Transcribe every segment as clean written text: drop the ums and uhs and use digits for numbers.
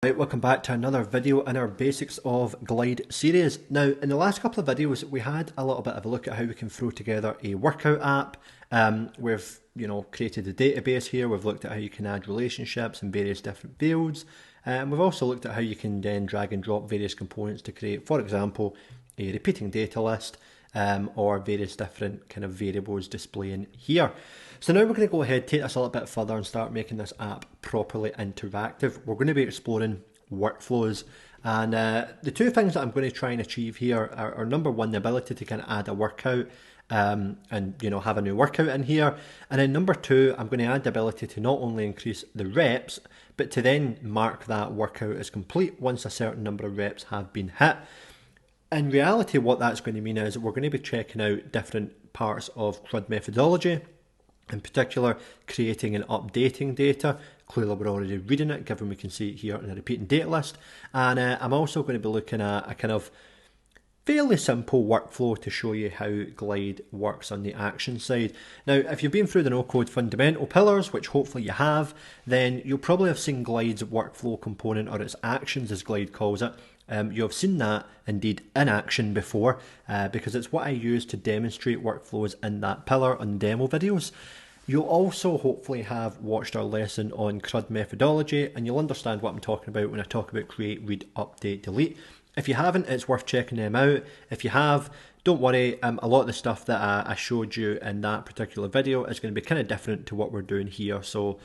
Right, welcome back to another video in our Basics of Glide series. Now, in the last couple of videos, we had a little bit of a look at how we can throw together a workout app. We've, created a database here. We've looked at how you can add relationships in various different fields. We've also looked at how you can then drag and drop various components to create, for example, a repeating data list or various different kind of variables displaying here. So now we're going to go ahead, take this a little bit further and start making this app properly interactive. We're going to be exploring workflows, and the two things that I'm going to try and achieve here are number one, the ability to kind of add a workout and have a new workout in here, and then number two, I'm going to add the ability to not only increase the reps but to then mark that workout as complete once a certain number of reps have been hit. In reality, what that's going to mean is we're going to be checking out different parts of CRUD methodology, in particular creating and updating data. Clearly we're already reading it, given we can see it here in the repeating data list. And I'm also going to be looking at a kind of fairly simple workflow to show you how Glide works on the action side. Now, if you've been through the no-code fundamental pillars, which hopefully you have, then you'll probably have seen Glide's workflow component, or its actions as Glide calls it. You have seen that indeed in action before, because it's what I use to demonstrate workflows in that pillar on demo videos. You'll also hopefully have watched our lesson on CRUD methodology, and you'll understand what I'm talking about when I talk about create, read, update, delete. If you haven't, it's worth checking them out. If you have, don't worry, a lot of the stuff that I showed you in that particular video is going to be kind of different to what we're doing here. So,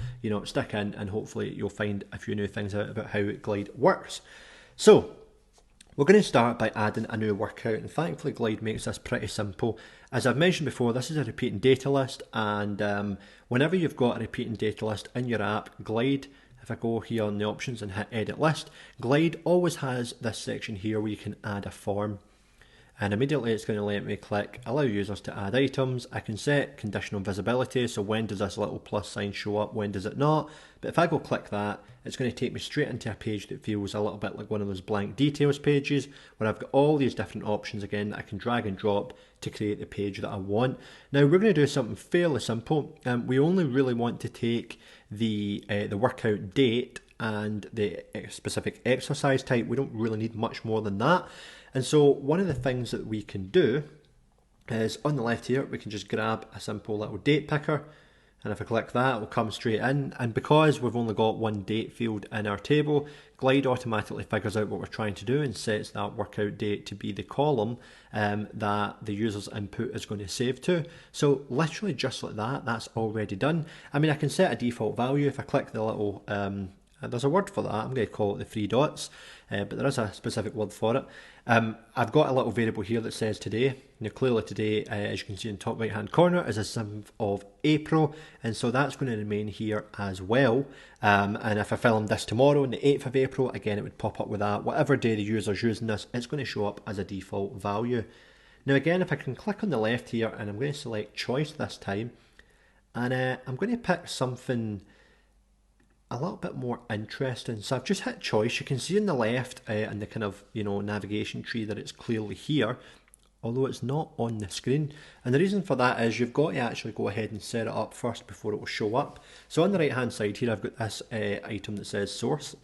stick in and hopefully you'll find a few new things out about how Glide works. So, we're going to start by adding a new workout, and thankfully Glide makes this pretty simple. As I've mentioned before, this is a repeating data list, and whenever you've got a repeating data list in your app, Glide, if I go here on the options and hit edit list, Glide always has this section here where you can add a form. And immediately it's going to let me click allow users to add items. I can set conditional visibility, so when does this little plus sign show up, when does it not. But if I go click that, it's going to take me straight into a page that feels a little bit like one of those blank details pages, where I've got all these different options again that I can drag and drop to create the page that I want. Now we're going to do something fairly simple. We only really want to take the workout date and the specific exercise type. We don't really need much more than that. And so one of the things that we can do is on the left here, we can just grab a simple little date picker. And if I click that, it will come straight in. And because we've only got one date field in our table, Glide automatically figures out what we're trying to do and sets that workout date to be the column that the user's input is going to save to. So literally just like that, that's already done. I mean, I can set a default value. If I click the little, there's a word for that, I'm going to call it the three dots, but there is a specific word for it. I've got a little variable here that says today. Now clearly today, as you can see in the top right hand corner, is the 7th of April, and so that's going to remain here as well. And if I filmed this tomorrow on the 8th of April, again it would pop up with that. Whatever day the user's using this, it's going to show up as a default value. Now again, if I can click on the left here, and I'm going to select choice this time, and I'm going to pick something a little bit more interesting. So I've just hit choice. You can see on the left in the kind of navigation tree that it's clearly here, although it's not on the screen. And the reason for that is you've got to actually go ahead and set it up first before it will show up. So on the right hand side here, I've got this item that says source,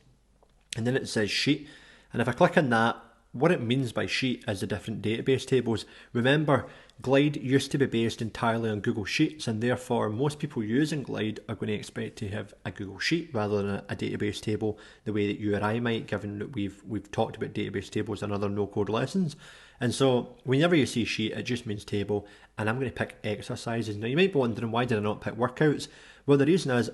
and then it says sheet. And if I click on that, what it means by sheet is the different database tables. Remember, Glide used to be based entirely on Google Sheets, and therefore most people using Glide are going to expect to have a Google Sheet rather than a database table the way that you or I might, given that we've talked about database tables in other no-code lessons. And so whenever you see sheet, it just means table, and I'm going to pick exercises. Now you might be wondering, why did I not pick workouts? Well, the reason is,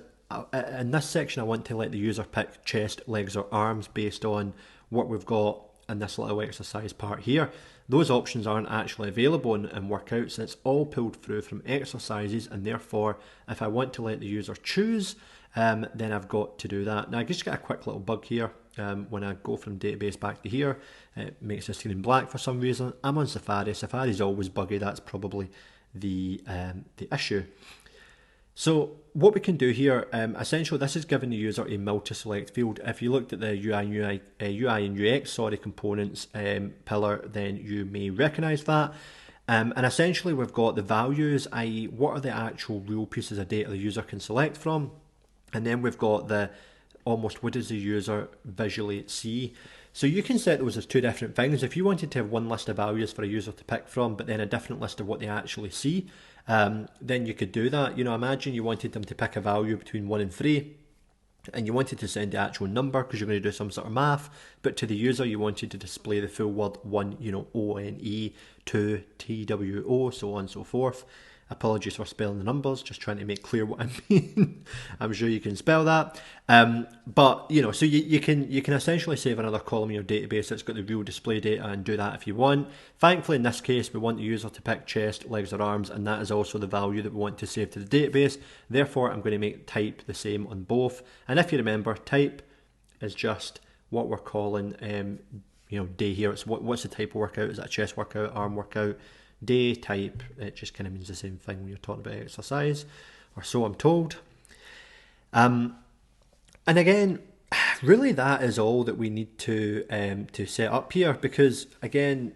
in this section I want to let the user pick chest, legs or arms based on what we've got in this little exercise part here. Those options aren't actually available in workouts. It's all pulled through from exercises, and therefore if I want to let the user choose, then I've got to do that. Now I just get a quick little bug here. When I go from database back to here, it makes the screen black for some reason. I'm on Safari. Safari's always buggy. That's probably the issue. So what we can do here, essentially this is giving the user a multi-select field. If you looked at the UI and UX components pillar, then you may recognise that. And essentially we've got the values, i.e. what are the actual real pieces of data the user can select from. And then we've got the almost what does the user visually see. So you can set those as two different things. If you wanted to have one list of values for a user to pick from, but then a different list of what they actually see, then you could do that. Imagine you wanted them to pick a value between 1 and 3, and you wanted to send the actual number because you're going to do some sort of math, but to the user you wanted to display the full word 1, ONE, 2, TWO, so on and so forth. Apologies for spelling the numbers, just trying to make clear what I mean. I'm sure you can spell that. But so you can essentially save another column in your database that's got the real display data and do that if you want. Thankfully, in this case, we want the user to pick chest, legs or arms, and that is also the value that we want to save to the database. Therefore, I'm going to make type the same on both. And if you remember, type is just what we're calling day here. It's what's the type of workout? Is that a chest workout, arm workout? Day type, it just kind of means the same thing when you're talking about exercise, or so I'm told. And again, really that is all that we need to set up here, because again,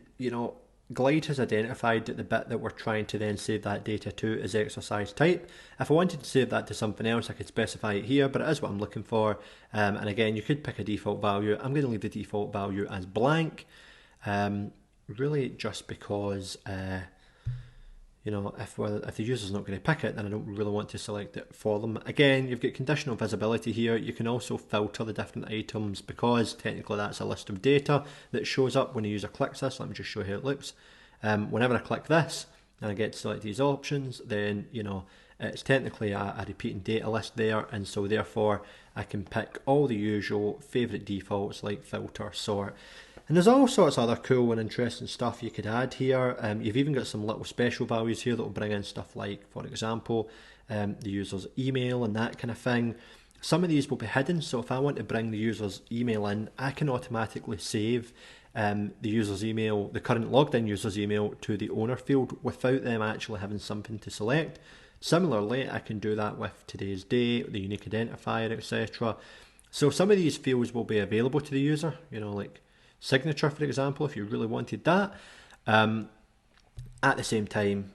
Glide has identified that the bit that we're trying to then save that data to is exercise type. If I wanted to save that to something else, I could specify it here, but it is what I'm looking for. And again, you could pick a default value. I'm going to leave the default value as blank. Really just because if the user's not going to pick it, then I don't really want to select it for them. Again, you've got conditional visibility here. You can also filter the different items, because technically that's a list of data that shows up when a user clicks this. Let me just show you how it looks. Whenever I click this and I get to select these options, then it's technically a repeating data list there, and so therefore I can pick all the usual favourite defaults like filter, sort. And there's all sorts of other cool and interesting stuff you could add here. You've even got some little special values here that will bring in stuff like, for example, the user's email and that kind of thing. Some of these will be hidden, so if I want to bring the user's email in, I can automatically save the user's email, the current logged in user's email, to the owner field without them actually having something to select. Similarly, I can do that with today's date, the unique identifier, etc. So some of these fields will be available to the user, like signature, for example, if you really wanted that. At the same time,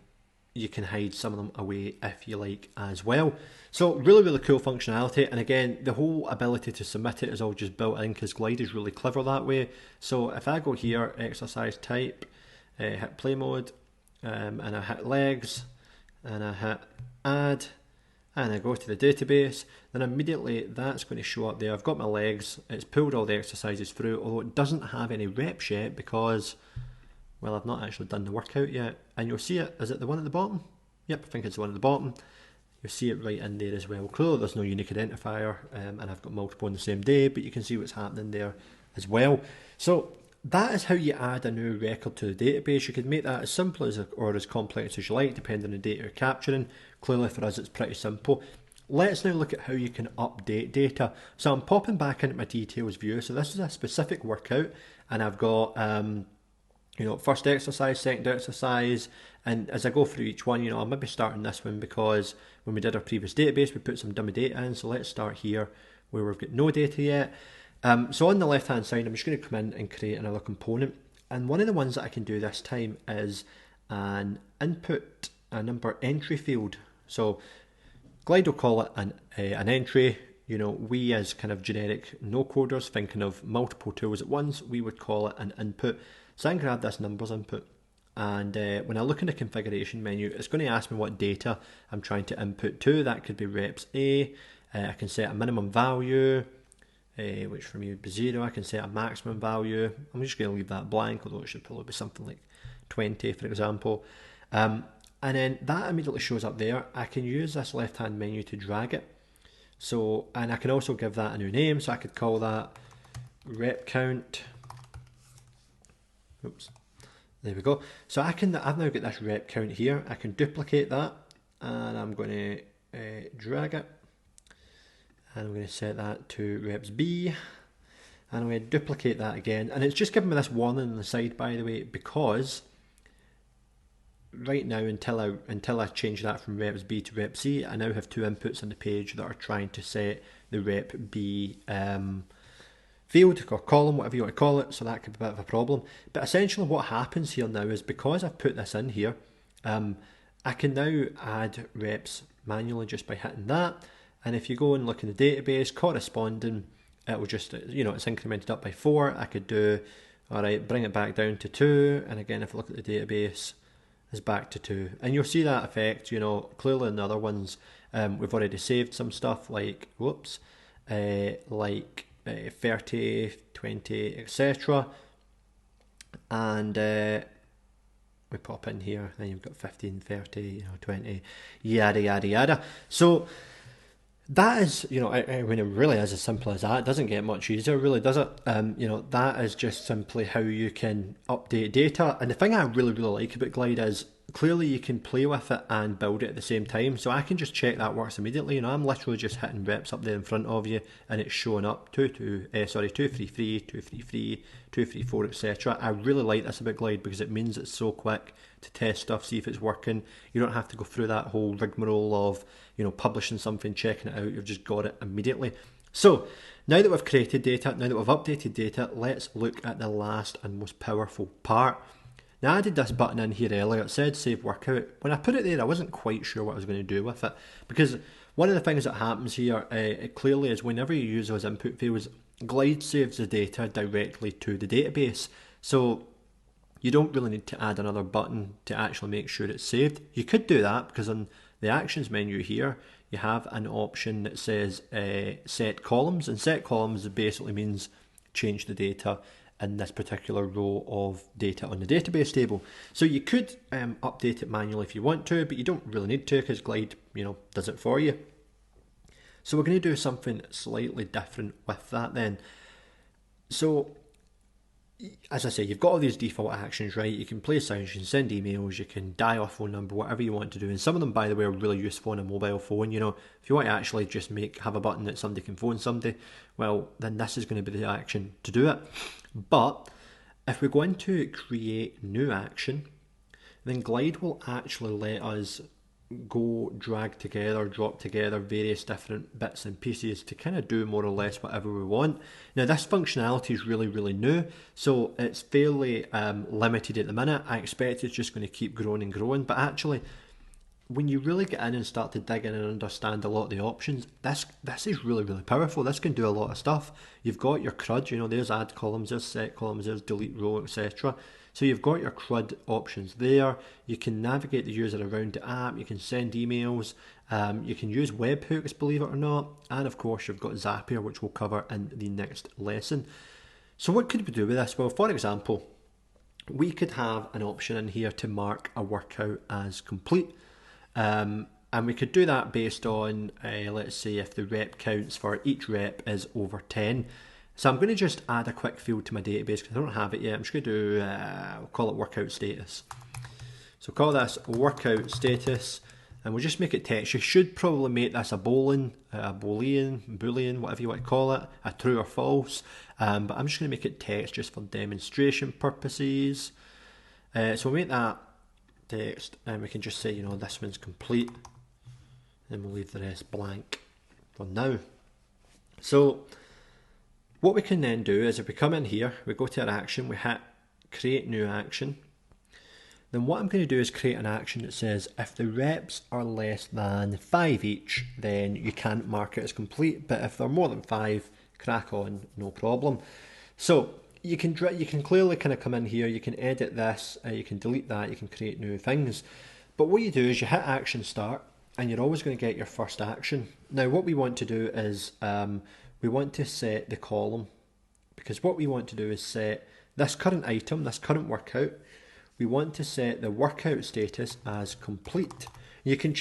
you can hide some of them away if you like as well. So really, really cool functionality. And again, the whole ability to submit it is all just built in, because Glide is really clever that way. So if I go here, exercise type, hit play mode, and I hit legs, and I hit add, and I go to the database, then immediately that's going to show up there. I've got my legs, it's pulled all the exercises through, although it doesn't have any reps yet because, well, I've not actually done the workout yet. And you'll see it, is it the one at the bottom? Yep, I think it's the one at the bottom. You'll see it right in there as well. Clearly there's no unique identifier, and I've got multiple on the same day, but you can see what's happening there as well. So that is how you add a new record to the database. You could make that as simple as or as complex as you like, depending on the data you're capturing. Clearly for us it's pretty simple. Let's now look at how you can update data. So I'm popping back into my details view. So this is a specific workout, and I've got first exercise, second exercise, and as I go through each one, I'm maybe starting this one because when we did our previous database we put some dummy data in. So let's start here where we've got no data yet. So on the left hand side, I'm just going to come in and create another component, and one of the ones that I can do this time is an input a number entry field. So Glide will call it an entry. We as kind of generic no coders thinking of multiple tools at once, we would call it an input. So I can grab this numbers input, and when I look in the configuration menu, it's going to ask me what data I'm trying to input to. That could be reps A. I can set a minimum value, which for me would be 0. I can set a maximum value. I'm just going to leave that blank, although it should probably be something like 20, for example. And then that immediately shows up there. I can use this left hand menu to drag it. So, and I can also give that a new name. So I could call that rep count. Oops, there we go. So I've now got this rep count here. I can duplicate that, and I'm going to drag it, and I'm going to set that to reps B, and I'm going to duplicate that again. And it's just giving me this warning on the side, by the way, because right now, until I change that from reps B to rep C, I now have two inputs on the page that are trying to set the rep B field or column, whatever you want to call it, so that could be a bit of a problem. But essentially what happens here now is, because I've put this in here, I can now add reps manually just by hitting that. And if you go and look in the database, corresponding, it will just, you know, it's incremented up by 4. I could do, all right, bring it back down to 2. And again, if I look at the database, it's back to 2. And you'll see that effect, you know, clearly in the other ones. We've already saved some stuff like, 30, 20, etc. And we pop in here, then you've got 15, 30, you know, 20, yada, yada, yada. So that is, you know, I mean, it really is as simple as that. It doesn't get much easier, really, does it? You know, that is just simply how you can update data. And the thing I really, really like about Glide is clearly you can play with it and build it at the same time. So I can just check that works immediately. You know, I'm literally just hitting reps up there in front of you and it's showing up 233, 233, 234, etc. I really like this about Glide because it means it's so quick to test stuff, see if it's working. You don't have to go through that whole rigmarole of, you know, publishing something, checking it out. You've just got it immediately. So now that we've created data, now that we've updated data, let's look at the last and most powerful part. Now I added this button in here earlier. It said save workout. When I put it there, I wasn't quite sure what I was going to do with it, because one of the things that happens here it clearly is whenever you use those input fields, Glide saves the data directly to the database. So you don't really need to add another button to actually make sure it's saved. You could do that because on the actions menu here, you have an option that says set columns, and set columns basically means change the data in this particular row of data on the database table. So you could update it manually if you want to, but you don't really need to because Glide, you know, does it for you. So we're going to do something slightly different with that then. So as I say, you've got all these default actions, right? You can play sounds, you can send emails, you can dial a phone number, whatever you want to do. And some of them, by the way, are really useful on a mobile phone. You know, if you want to actually just have a button that somebody can phone somebody, well, then this is going to be the action to do it. But if we're going to create new action, then Glide will actually let us go drag together, drop together various different bits and pieces to kind of do more or less whatever we want. Now this functionality is really, really new, so it's fairly limited at the minute. I expect it's just going to keep growing and growing, but actually when you really get in and start to dig in and understand a lot of the options, this is really, really powerful. This can do a lot of stuff. You've got your CRUD, you know, there's add columns, there's set columns, there's delete row, etc. So you've got your CRUD options there. You can navigate the user around the app, you can send emails, you can use webhooks, believe it or not, and of course you've got Zapier, which we'll cover in the next lesson. So what could we do with this? Well, for example, we could have an option in here to mark a workout as complete. And we could do that based on, let's say, if the rep counts for each rep is over 10. So I'm going to just add a quick field to my database because I don't have it yet. I'm just going to do, we'll call it workout status. So call this workout status, and we'll just make it text. You should probably make this a boolean, whatever you want to call it, a true or false. But I'm just going to make it text just for demonstration purposes. So we'll make that text, and we can just say, you know, this one's complete, and we'll leave the rest blank for now. So what we can then do is if we come in here, we go to our action, we hit create new action. Then what I'm going to do is create an action that says if the reps are less than 5 each, then you can't mark it as complete, but if they're more than 5, crack on, no problem. So you can clearly kind of come in here, you can edit this, you can delete that, you can create new things. But what you do is you hit action start, and you're always going to get your first action. Now what we want to do is we want to set the column, because what we want to do is set this current item, this current workout, we want to set the workout status as complete. You can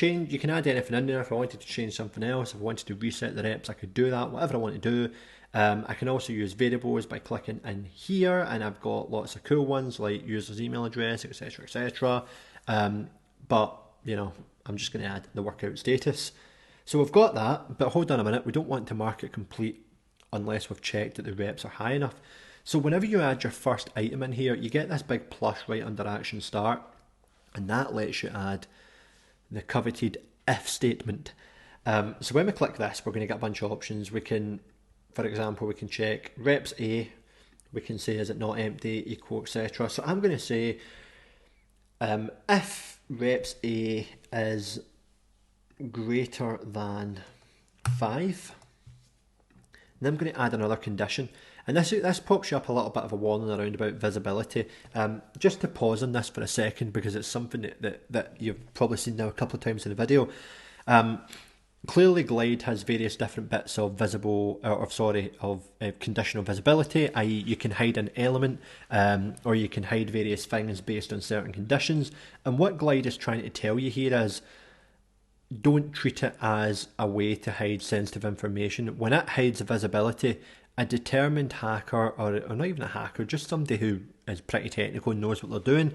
add anything in there. If I wanted to change something else, if I wanted to reset the reps, I could do that, whatever I want to do. I can also use variables by clicking in here, and I've got lots of cool ones like user's email address, etc, etc. But you know, I'm just going to add the workout status. So we've got that, but hold on a minute, we don't want to mark it complete unless we've checked that the reps are high enough. So whenever you add your first item in here, you get this big plus right under action start, and that lets you add the coveted if statement. So when we click this, we're going to get a bunch of options. We can, for example, we can check reps A, we can say is it not empty, equal, etc. So I'm going to say if reps A is greater than 5. And I'm going to add another condition. And this pops you up a little bit of a warning around about visibility. Just to pause on this for a second, because it's something that you've probably seen now a couple of times in the video. Clearly Glide has various different bits of conditional visibility, i.e. you can hide an element, or you can hide various things based on certain conditions. And what Glide is trying to tell you here is, don't treat it as a way to hide sensitive information. When it hides visibility, a determined hacker, or not even a hacker, just somebody who is pretty technical and knows what they're doing,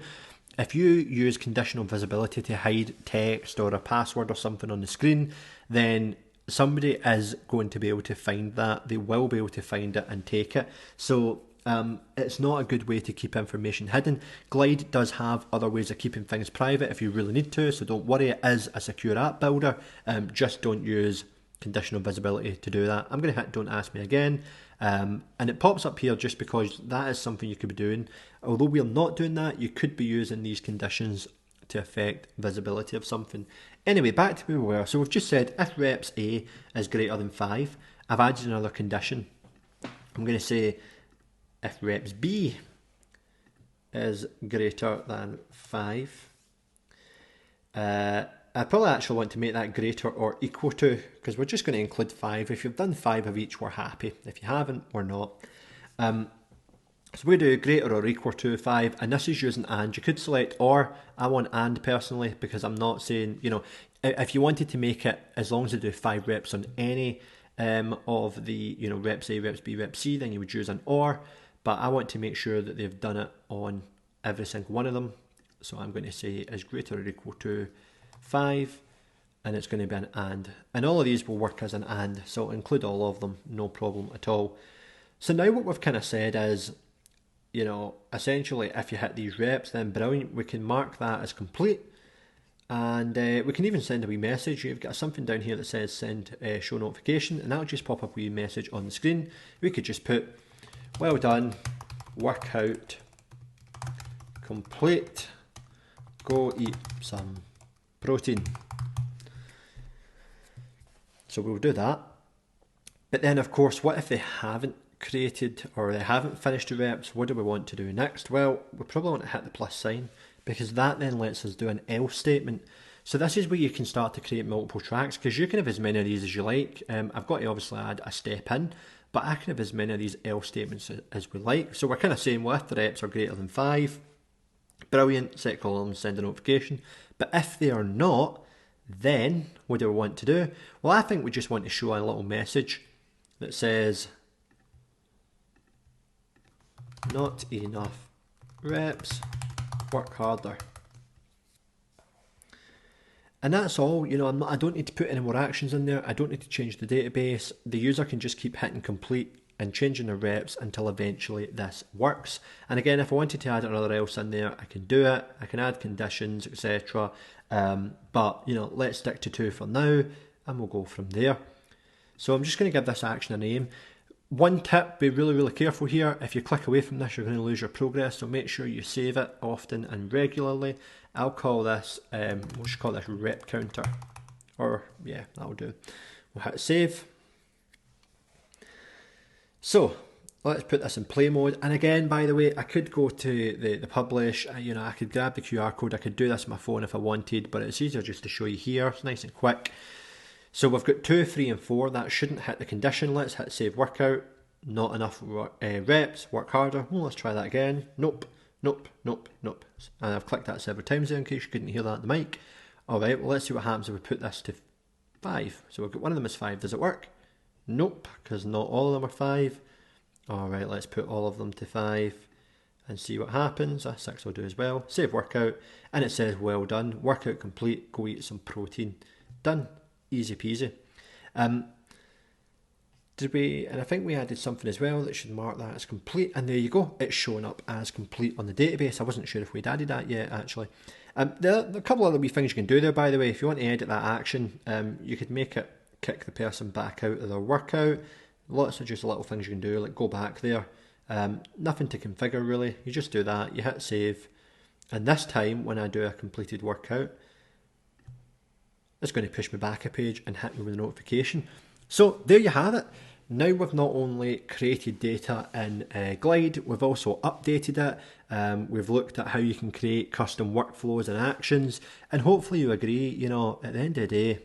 if you use conditional visibility to hide text or a password or something on the screen, then somebody is going to be able to find that. They will be able to find it and take it. So it's not a good way to keep information hidden. Glide does have other ways of keeping things private if you really need to, so don't worry, it is a secure app builder. Just don't use conditional visibility to do that. I'm going to hit don't ask me again, and it pops up here just because that is something you could be doing. Although we're not doing that, you could be using these conditions to affect visibility of something. Anyway, back to where we were. So we've just said if reps A is greater than 5, I've added another condition. I'm going to say if reps B is greater than 5, I probably actually want to make that greater or equal to, because we're just going to include 5. If you've done 5 of each, we're happy. If you haven't, we're not. So we do greater or equal to 5, and this is using and. You could select or. I want and personally, because I'm not saying, if you wanted to make it, as long as you do 5 reps on any of the, reps A, reps B, reps C, then you would use an or. But I want to make sure that they've done it on every single one of them. So I'm going to say is greater or equal to 5, and it's going to be an and. And all of these will work as an and, so include all of them, no problem at all. So now what we've kind of said is, essentially if you hit these reps, then brilliant, we can mark that as complete. And we can even send a wee message. You've got something down here that says send show notification, and that'll just pop up a wee message on the screen. We could just put, well done, workout complete, go eat some protein. So we'll do that. But then of course, what if they haven't created or they haven't finished the reps? What do we want to do next? Well, we probably want to hit the plus sign, because that then lets us do an else statement. So this is where you can start to create multiple tracks, because you can have as many of these as you like. I've got to obviously add a step in, but I can have as many of these else statements as we like. So we're kind of saying, well, if the reps are greater than 5, brilliant, set column, send a notification. But if they are not, then what do we want to do? Well, I think we just want to show a little message that says, not enough reps, work harder. And that's all. I don't need to put any more actions in there. I don't need to change the database. The user can just keep hitting complete and changing the reps until eventually this works. And again, if I wanted to add another else in there, I can do it. I can add conditions, etc. But let's stick to 2 for now, and we'll go from there. So I'm just going to give this action a name. One tip, be really, really careful here. If you click away from this, you're going to lose your progress, so make sure you save it often and regularly. I'll call this, we'll just call this rep counter, or yeah, that'll do. We'll hit save. So let's put this in play mode. And again, by the way, I could go to the publish, I could grab the QR code, I could do this on my phone if I wanted, but it's easier just to show you here. It's nice and quick. So we've got 2, 3 and 4. That shouldn't hit the condition. Let's hit save workout. Not enough reps, work harder. Well, let's try that again. Nope, nope, nope, nope. And I've clicked that several times there in case you couldn't hear that on the mic. Alright, well let's see what happens if we put this to 5. So we've got one of them as 5. Does it work? Nope, because not all of them are 5. Alright, let's put all of them to 5 and see what happens. 6 will do as well. Save workout, and it says well done. Workout complete, go eat some protein. Done. Easy peasy. And I think we added something as well that should mark that as complete, and there you go, it's showing up as complete on the database. I wasn't sure if we'd added that yet actually. There are a couple other wee things you can do there, by the way. If you want to edit that action, you could make it kick the person back out of their workout. Lots of just little things you can do, like go back there. Nothing to configure really, you just do that, you hit save, and this time when I do a completed workout, it's going to push me back a page and hit me with a notification. So there you have it. Now we've not only created data in Glide, we've also updated it. We've looked at how you can create custom workflows and actions, and hopefully you agree, you know, at the end of the day,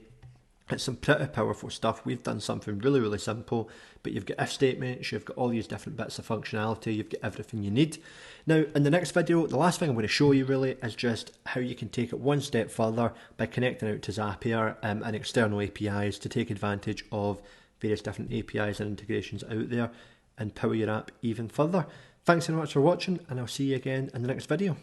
it's some pretty powerful stuff. We've done something really, really simple, but you've got if statements, you've got all these different bits of functionality, you've got everything you need. Now, in the next video, the last thing I'm going to show you really is just how you can take it one step further by connecting out to Zapier and external APIs to take advantage of various different APIs and integrations out there and power your app even further. Thanks so much for watching, and I'll see you again in the next video.